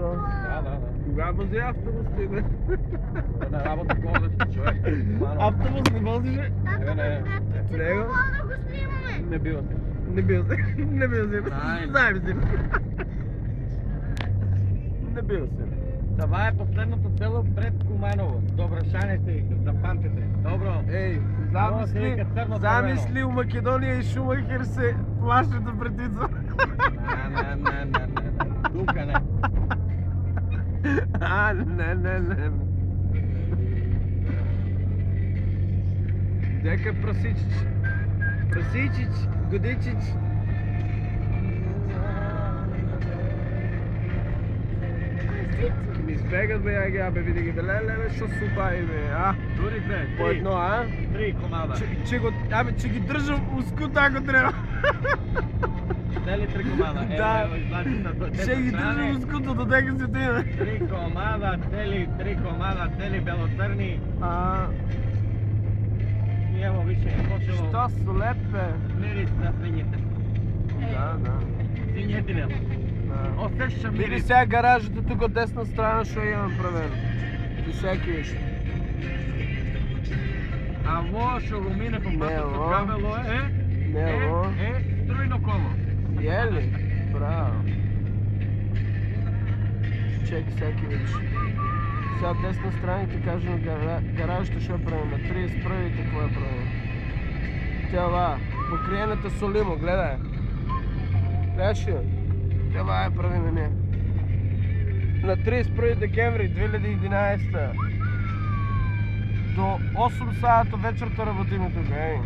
Защо? Да. Кога вози автобус ти, бе? На работа кола си човек. Автобус не возиш, бе? Не. Него? Да го снимаме. Не бива се. Не бил се. Не бил се. Знаем си. Не бил се. Това е последното село пред Куманово. Добрашане си, запамтите. Добро. Ей, замисли у Македония и Шумахер се плашат от предица. Не. Тука не. Не. Дека Прасичич, Годичич. Ки ми избегат, бе, яги, бе, види ги, бе, леле, шо супа и, бе, а? Дури две, По едно, а? 3 комада. Че ги държам ускута, ако трябва. Цели 3 комада. Да. Ще Ще ги държам ускута, до дека си отиме. 3 комада, три комада, цели белоцърни. И ево више е почело. Що солепе? Мирис на свиньите. Да. Свиньетина. Усещам Види мирис. сега гаражата тук от десна страна, що имам правено. И всеки виж. А во шо го мине по пътното во. кабело Не, струйно коло. Е ли? Браво. Чеки всеки виж. Сега от десна страна ти кажа на гаражата, що е правено. На 31-те какво е правено. Това, покриената солимо, гледай. Гледаш ли? Това е правено не. На 31 декември 2011 до 8 сата вечерта работиме тук, ей.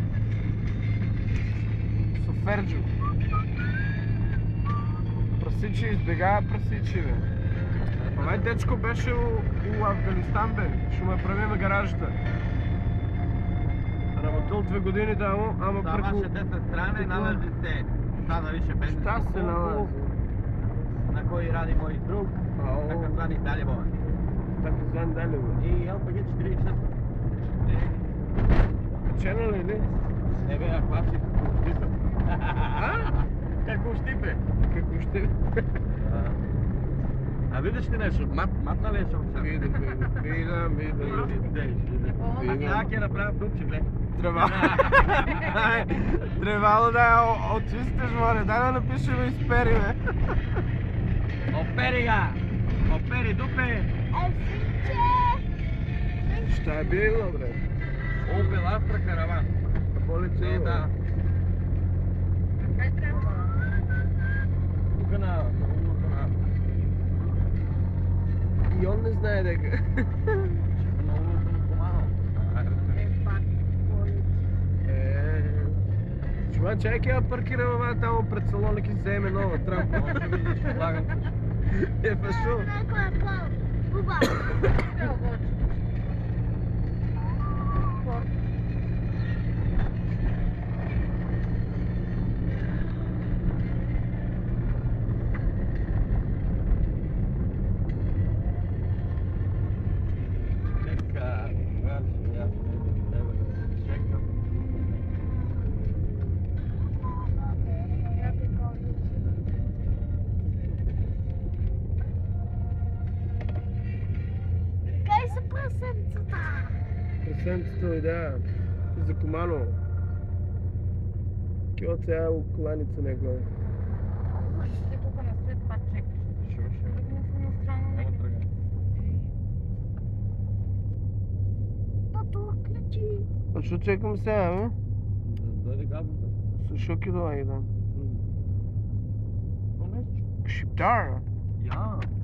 Соферджо. Прасичи, избегава прасичи, бе. Май дечко беше у Афганистан, бе. Ще му правиме гаражата. Работил 2 години там, ама Са ваше десна страна и налази се. Sada više bez Šta se nalazi? na koji radimo i drug, takozvani Daljevovac. Takozvani Daljevovac. I LPG 46. Channel ili? Ne be, ja klasi kako štipe. Kako štipe? Kako štipe? A vidiš ti nešto? Matna li je što sam? Vidim. A tak je napravim dupče, bе. Трябвало да я очистиш, море. Дай да напишем изпери, бе. Опери га! Опери, дупе! Šta je bilo, bre? Opel Astra Karavan. Policija? Da. Kaj treba? Тука на... И он не знае дека. Чувак, чайки я паркираме там пред салона, ки вземе нова трампа. Е, пашу. Neko je pao. Buba. Evo vođe. Kaj са прасенцата? Прасенцето и да. За Куманово. Кио ця коланица негова. Ще тук насред това чекаш. Тръгна се на страна на Тато, ключи. А що чекам сега, бе? Дойде газата. Защо ки долаги, да? То нещо. Шиптар? Я.